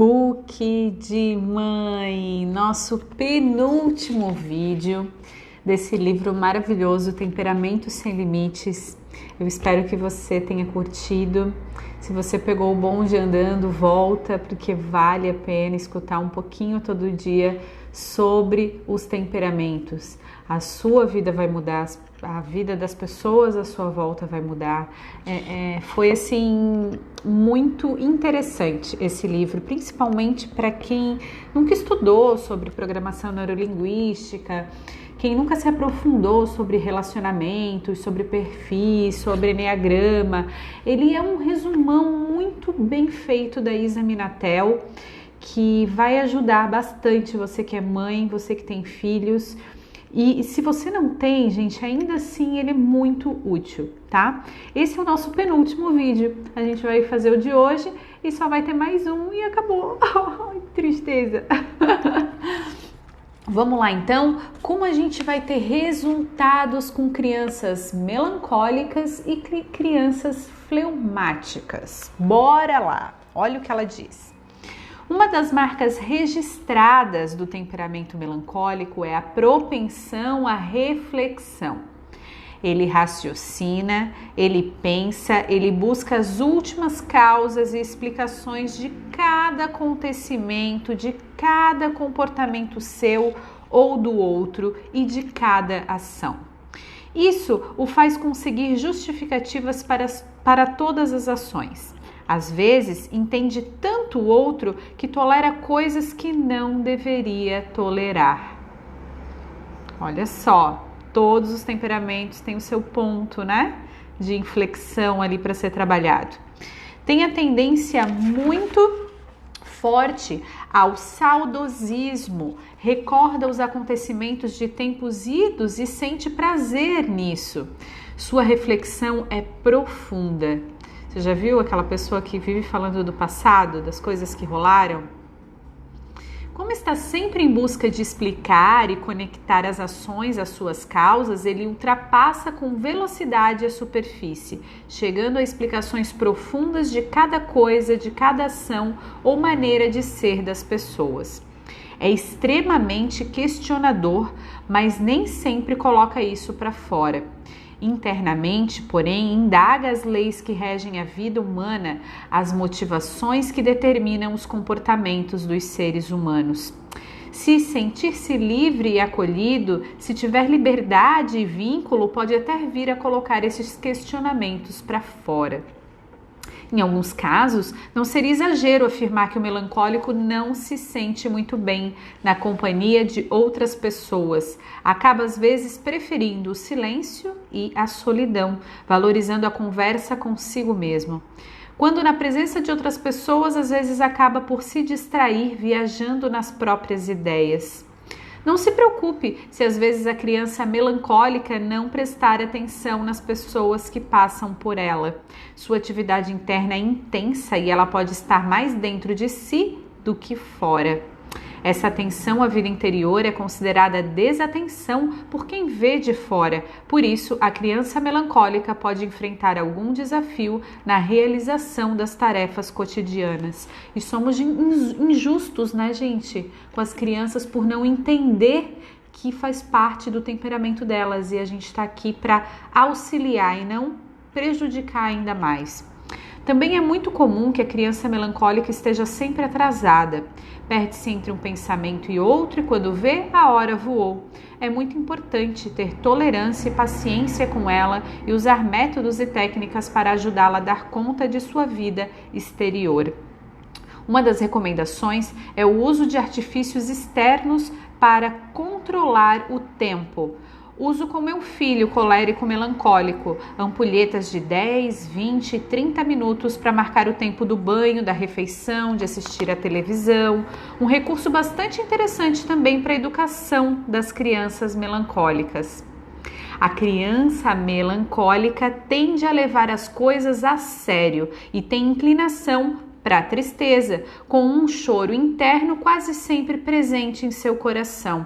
Book de Mãe, nosso penúltimo vídeo desse livro maravilhoso, Temperamentos Sem Limites. Eu espero que você tenha curtido. Se você pegou o bonde andando, volta, porque vale a pena escutar um pouquinho todo dia sobre os temperamentos. A sua vida vai mudar, a vida das pessoas à sua volta vai mudar. Foi assim muito interessante esse livro, principalmente para quem nunca estudou sobre programação neurolinguística, quem nunca se aprofundou sobre relacionamentos, sobre perfis, sobre enneagrama. Ele é um resumão muito bem feito da Isa Minatel, que vai ajudar bastante você que é mãe, você que tem filhos. E se você não tem, gente, ainda assim ele é muito útil, tá? Esse é o nosso penúltimo vídeo. A gente vai fazer o de hoje e só vai ter mais um e acabou. Ai, que tristeza. Vamos lá então, como a gente vai ter resultados com crianças melancólicas e crianças fleumáticas? Bora lá, olha o que ela diz. Uma das marcas registradas do temperamento melancólico é a propensão à reflexão. Ele raciocina, ele pensa, ele busca as últimas causas e explicações de cada acontecimento, de cada comportamento seu ou do outro e de cada ação. Isso o faz conseguir justificativas para todas as ações. Às vezes, entende tanto o outro que tolera coisas que não deveria tolerar. Olha só, todos os temperamentos têm o seu ponto, né, de inflexão ali para ser trabalhado. Tem a tendência muito forte ao saudosismo, recorda os acontecimentos de tempos idos e sente prazer nisso. Sua reflexão é profunda. Você já viu aquela pessoa que vive falando do passado, das coisas que rolaram? Como está sempre em busca de explicar e conectar as ações às suas causas, ele ultrapassa com velocidade a superfície, chegando a explicações profundas de cada coisa, de cada ação ou maneira de ser das pessoas. É extremamente questionador, mas nem sempre coloca isso para fora. Internamente, porém, indaga as leis que regem a vida humana, as motivações que determinam os comportamentos dos seres humanos. Se sentir-se livre e acolhido, se tiver liberdade e vínculo, pode até vir a colocar esses questionamentos para fora. Em alguns casos, não seria exagero afirmar que o melancólico não se sente muito bem na companhia de outras pessoas. Acaba, às vezes, preferindo o silêncio e a solidão, valorizando a conversa consigo mesmo. Quando na presença de outras pessoas, às vezes acaba por se distrair, viajando nas próprias ideias. Não se preocupe se às vezes a criança melancólica não prestar atenção nas pessoas que passam por ela. Sua atividade interna é intensa e ela pode estar mais dentro de si do que fora. Essa atenção à vida interior é considerada desatenção por quem vê de fora. Por isso, a criança melancólica pode enfrentar algum desafio na realização das tarefas cotidianas. E somos injustos, né, gente, com as crianças por não entender que faz parte do temperamento delas. E a gente está aqui para auxiliar e não prejudicar ainda mais. Também é muito comum que a criança melancólica esteja sempre atrasada. Perde-se entre um pensamento e outro e quando vê, a hora voou. É muito importante ter tolerância e paciência com ela e usar métodos e técnicas para ajudá-la a dar conta de sua vida exterior. Uma das recomendações é o uso de artifícios externos para controlar o tempo. Uso com meu filho colérico melancólico, ampulhetas de 10, 20 e 30 minutos para marcar o tempo do banho, da refeição, de assistir à televisão. Um recurso bastante interessante também para a educação das crianças melancólicas. A criança melancólica tende a levar as coisas a sério e tem inclinação para a tristeza, com um choro interno quase sempre presente em seu coração.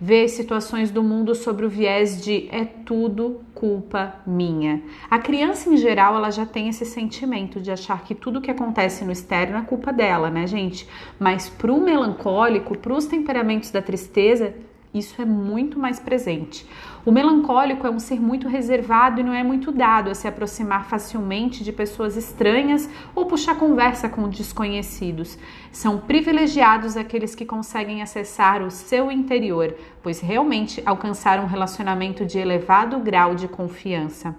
vê as situações do mundo sobre o viés de é tudo culpa minha. A criança em geral, ela já tem esse sentimento de achar que tudo que acontece no externo é culpa dela, né, gente? Mas para o melancólico, para os temperamentos da tristeza, isso é muito mais presente. O melancólico é um ser muito reservado e não é muito dado a se aproximar facilmente de pessoas estranhas ou puxar conversa com desconhecidos. São privilegiados aqueles que conseguem acessar o seu interior, pois realmente alcançaram um relacionamento de elevado grau de confiança.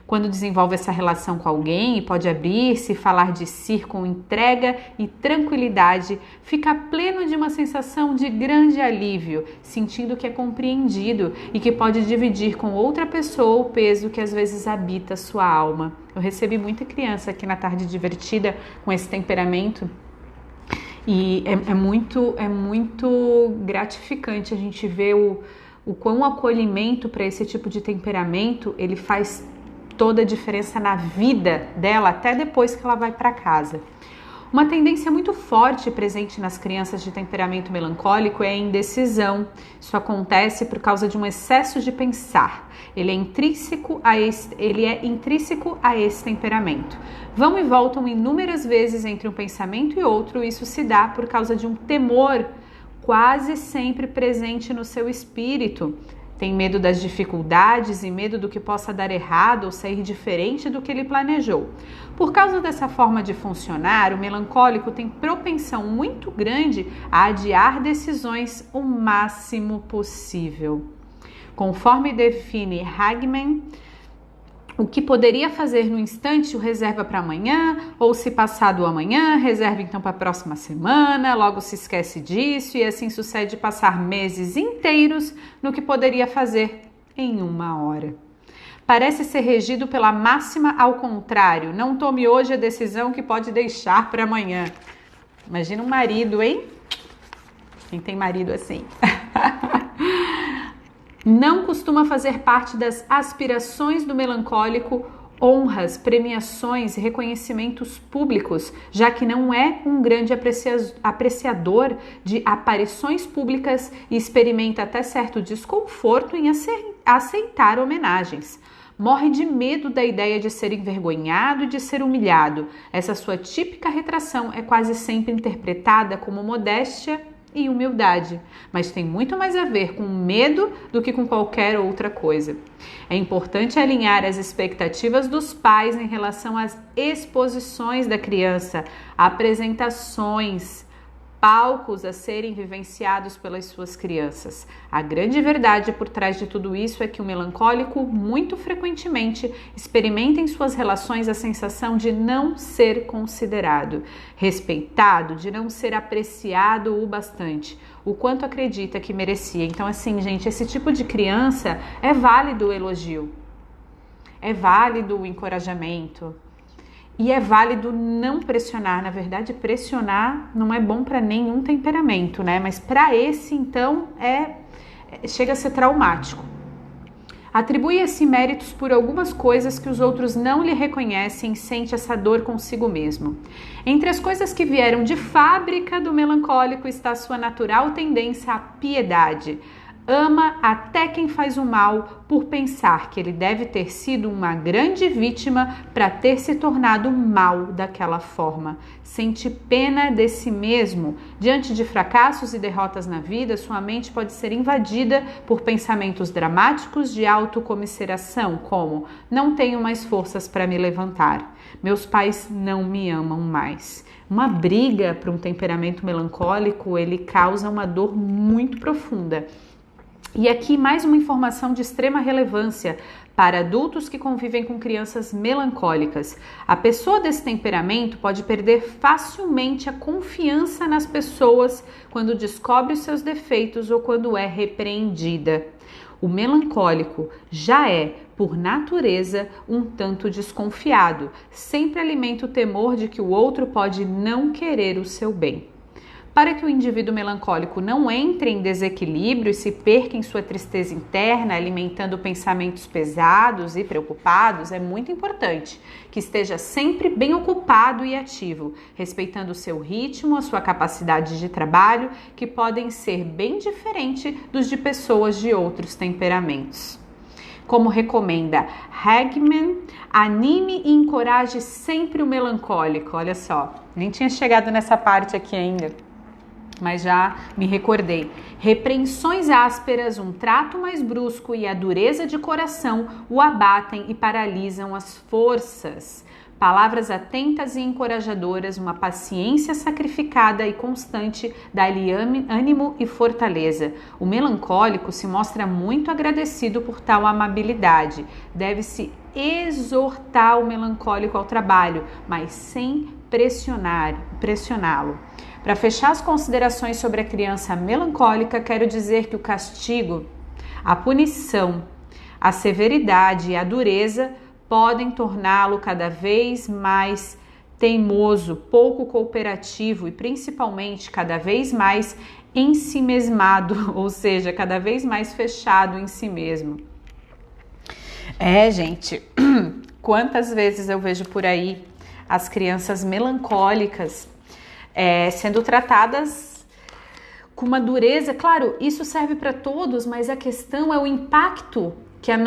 Quando desenvolve essa relação com alguém e pode abrir-se e falar de si com entrega e tranquilidade, fica pleno de uma sensação de grande alívio, sentindo que é compreendido e que pode dividir com outra pessoa o peso que às vezes habita sua alma. Eu recebi muita criança aqui na Tarde Divertida com esse temperamento e é muito gratificante a gente ver o quão o acolhimento para esse tipo de temperamento ele faz toda a diferença na vida dela até depois que ela vai para casa. Uma tendência muito forte presente nas crianças de temperamento melancólico é a indecisão. Isso acontece por causa de um excesso de pensar. Ele é intrínseco a esse temperamento. Vão e voltam inúmeras vezes entre um pensamento e outro, e isso se dá por causa de um temor quase sempre presente no seu espírito. Tem medo das dificuldades e medo do que possa dar errado ou sair diferente do que ele planejou. Por causa dessa forma de funcionar, o melancólico tem propensão muito grande a adiar decisões o máximo possível. Conforme define Hagman, o que poderia fazer no instante o reserva para amanhã, ou se passar do amanhã, reserva então para a próxima semana, logo se esquece disso e assim sucede passar meses inteiros no que poderia fazer em 1 hora. Parece ser regido pela máxima ao contrário, não tome hoje a decisão que pode deixar para amanhã. Imagina um marido, hein? Quem tem marido assim? Não costuma fazer parte das aspirações do melancólico honras, premiações e reconhecimentos públicos, já que não é um grande apreciador de aparições públicas e experimenta até certo desconforto em aceitar homenagens. Morre de medo da ideia de ser envergonhado e de ser humilhado. Essa sua típica retração é quase sempre interpretada como modéstia e humildade, mas tem muito mais a ver com medo do que com qualquer outra coisa. É importante alinhar as expectativas dos pais em relação às exposições da criança, apresentações, palcos a serem vivenciados pelas suas crianças. A grande verdade por trás de tudo isso é que o melancólico, muito frequentemente, experimenta em suas relações a sensação de não ser considerado, respeitado, de não ser apreciado o bastante, o quanto acredita que merecia. Então, assim, gente, esse tipo de criança é válido o elogio, é válido o encorajamento, e é válido não pressionar. Na verdade, pressionar não é bom para nenhum temperamento, né? Mas para esse, então, chega a ser traumático. Atribui a si méritos por algumas coisas que os outros não lhe reconhecem e sente essa dor consigo mesmo. Entre as coisas que vieram de fábrica do melancólico está a sua natural tendência à piedade. Ama até quem faz o mal por pensar que ele deve ter sido uma grande vítima para ter se tornado mal daquela forma. Sente pena de si mesmo. Diante de fracassos e derrotas na vida, sua mente pode ser invadida por pensamentos dramáticos de autocomiseração, como: não tenho mais forças para me levantar. Meus pais não me amam mais. Uma briga para um temperamento melancólico, ele causa uma dor muito profunda. E aqui mais uma informação de extrema relevância para adultos que convivem com crianças melancólicas. A pessoa desse temperamento pode perder facilmente a confiança nas pessoas quando descobre os seus defeitos ou quando é repreendida. O melancólico já é, por natureza, um tanto desconfiado, sempre alimenta o temor de que o outro pode não querer o seu bem. Para que o indivíduo melancólico não entre em desequilíbrio e se perca em sua tristeza interna, alimentando pensamentos pesados e preocupados, é muito importante que esteja sempre bem ocupado e ativo, respeitando o seu ritmo, a sua capacidade de trabalho, que podem ser bem diferentes dos de pessoas de outros temperamentos. Como recomenda Hagman, anime e encoraje sempre o melancólico. Olha só, nem tinha chegado nessa parte aqui ainda, mas já me recordei. Repreensões ásperas, um trato mais brusco e a dureza de coração o abatem e paralisam as forças. Palavras atentas e encorajadoras, uma paciência sacrificada e constante dá-lhe ânimo e fortaleza. O melancólico se mostra muito agradecido por tal amabilidade. Deve-se exortar o melancólico ao trabalho, mas sem pressioná-lo. Para fechar as considerações sobre a criança melancólica, quero dizer que o castigo, a punição, a severidade e a dureza podem torná-lo cada vez mais teimoso, pouco cooperativo e principalmente cada vez mais ensimesmado, ou seja, cada vez mais fechado em si mesmo. Gente, quantas vezes eu vejo por aí as crianças melancólicas sendo tratadas com uma dureza. Claro, isso serve para todos, mas a questão é o impacto que o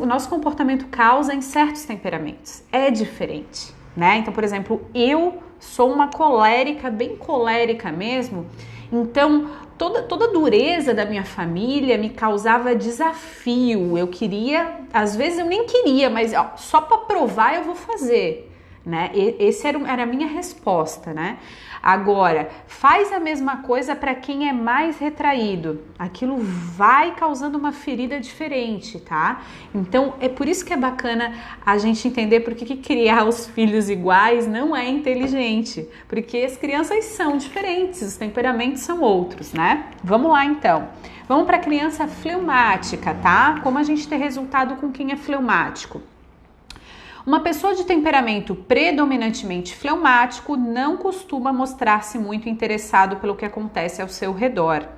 nosso comportamento causa em certos temperamentos. É diferente, né? Então, por exemplo, eu sou uma colérica, bem colérica mesmo. Então, toda a dureza da minha família me causava desafio. Eu queria, às vezes eu nem queria, mas só para provar eu vou fazer, né? Esse era a minha resposta, né? Agora, faz a mesma coisa para quem é mais retraído. Aquilo vai causando uma ferida diferente, tá? Então, é por isso que é bacana a gente entender por que criar os filhos iguais não é inteligente. Porque as crianças são diferentes, os temperamentos são outros, né? Vamos lá, então. Vamos para a criança fleumática, tá? Como a gente ter resultado com quem é fleumático. Uma pessoa de temperamento predominantemente fleumático não costuma mostrar-se muito interessado pelo que acontece ao seu redor.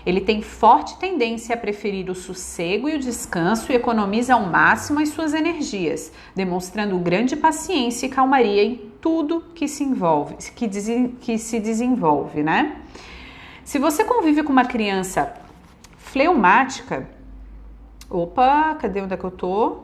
Ele tem forte tendência a preferir o sossego e o descanso e economiza ao máximo as suas energias, demonstrando grande paciência e calmaria em tudo que se desenvolve, né? Se você convive com uma criança fleumática... cadê onde é que eu tô?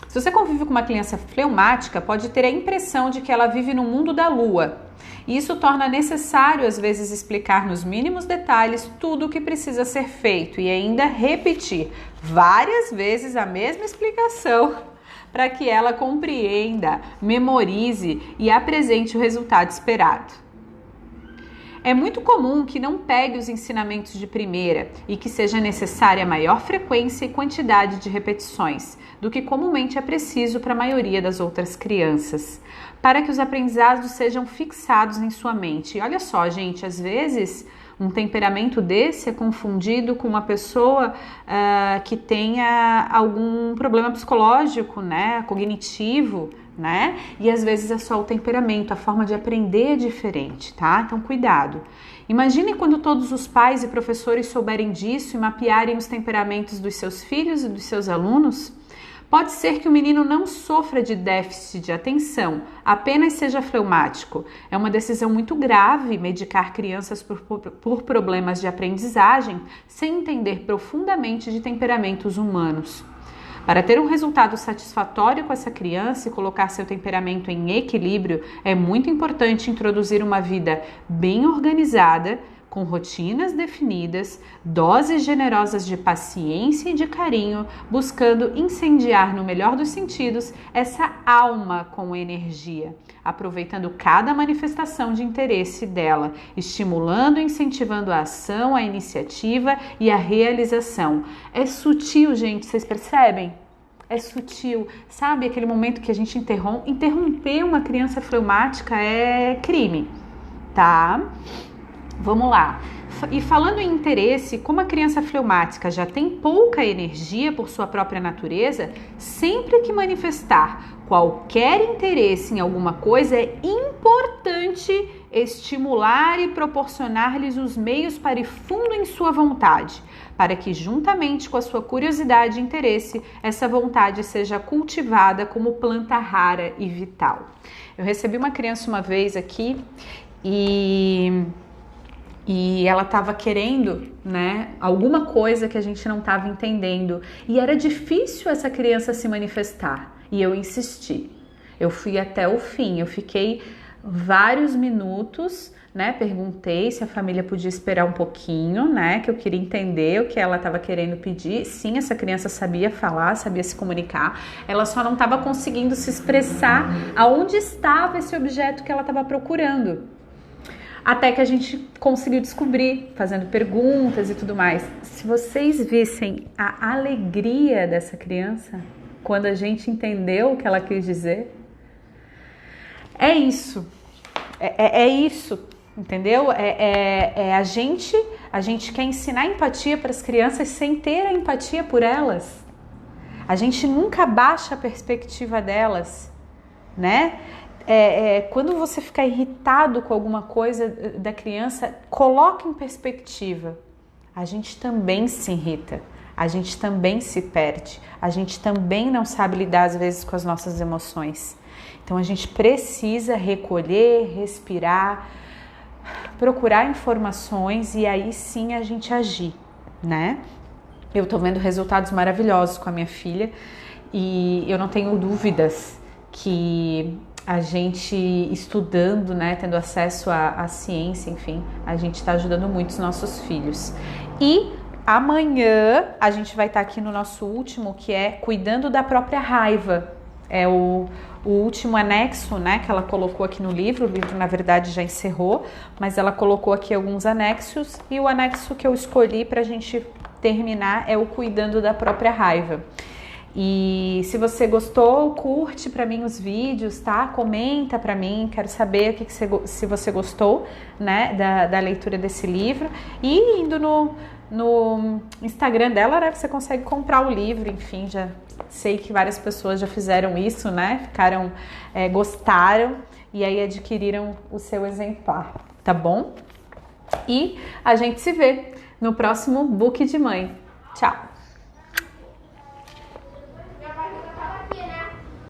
Se você convive com uma criança fleumática, pode ter a impressão de que ela vive no mundo da lua. E isso torna necessário, às vezes, explicar nos mínimos detalhes tudo o que precisa ser feito e ainda repetir várias vezes a mesma explicação para que ela compreenda, memorize e apresente o resultado esperado. É muito comum que não pegue os ensinamentos de primeira e que seja necessária maior frequência e quantidade de repetições do que comumente é preciso para a maioria das outras crianças, para que os aprendizados sejam fixados em sua mente. E olha só, gente, às vezes um temperamento desse é confundido com uma pessoa que tenha algum problema psicológico, né, cognitivo, né? E às vezes é só o temperamento, a forma de aprender é diferente, tá? Então cuidado. Imagine quando todos os pais e professores souberem disso e mapearem os temperamentos dos seus filhos e dos seus alunos. Pode ser que o menino não sofra de déficit de atenção, apenas seja fleumático. É uma decisão muito grave medicar crianças por problemas de aprendizagem sem entender profundamente de temperamentos humanos. Para ter um resultado satisfatório com essa criança e colocar seu temperamento em equilíbrio, é muito importante introduzir uma vida bem organizada, com rotinas definidas, doses generosas de paciência e de carinho, buscando incendiar, no melhor dos sentidos, essa alma com energia, aproveitando cada manifestação de interesse dela, estimulando e incentivando a ação, a iniciativa e a realização. É sutil, gente, vocês percebem? É sutil, sabe? Aquele momento que a gente interromper uma criança fleumática é crime, tá? Vamos lá. E falando em interesse, como a criança fleumática já tem pouca energia por sua própria natureza, sempre que manifestar qualquer interesse em alguma coisa é importante estimular e proporcionar-lhes os meios para ir fundo em sua vontade, para que, juntamente com a sua curiosidade e interesse, essa vontade seja cultivada como planta rara e vital. Eu recebi uma criança uma vez aqui e ela estava querendo, né, alguma coisa que a gente não estava entendendo. E era difícil essa criança se manifestar. E eu insisti. Eu fui até o fim. Eu fiquei vários minutos, né? Perguntei se a família podia esperar um pouquinho, né? Que eu queria entender o que ela estava querendo pedir. Sim, essa criança sabia falar, sabia se comunicar. Ela só não estava conseguindo se expressar aonde estava esse objeto que ela estava procurando. Até que a gente conseguiu descobrir, fazendo perguntas e tudo mais. Se vocês vissem a alegria dessa criança quando a gente entendeu o que ela quis dizer, é isso. É isso, entendeu? A gente quer ensinar empatia para as crianças sem ter a empatia por elas. A gente nunca baixa a perspectiva delas, né? Quando você ficar irritado com alguma coisa da criança, coloque em perspectiva. A gente também se irrita, a gente também se perde, a gente também não sabe lidar às vezes com as nossas emoções. Então a gente precisa recolher, respirar, procurar informações e aí sim a gente agir, né? Eu tô vendo resultados maravilhosos com a minha filha e eu não tenho dúvidas que a gente estudando, né, tendo acesso à ciência, enfim, a gente está ajudando muito os nossos filhos. E amanhã a gente vai estar aqui no nosso último, que é cuidando da própria raiva. É o último anexo, né, que ela colocou aqui no livro. O livro, na verdade, já encerrou, mas ela colocou aqui alguns anexos e o anexo que eu escolhi para a gente terminar é o cuidando da própria raiva. E se você gostou, curte para mim os vídeos, tá? Comenta para mim, quero saber se você gostou, né, da leitura desse livro. E indo no Instagram dela, né, você consegue comprar o livro, enfim, já sei que várias pessoas já fizeram isso, né? Gostaram e aí adquiriram o seu exemplar, tá bom? E a gente se vê no próximo Book de Mãe. Tchau!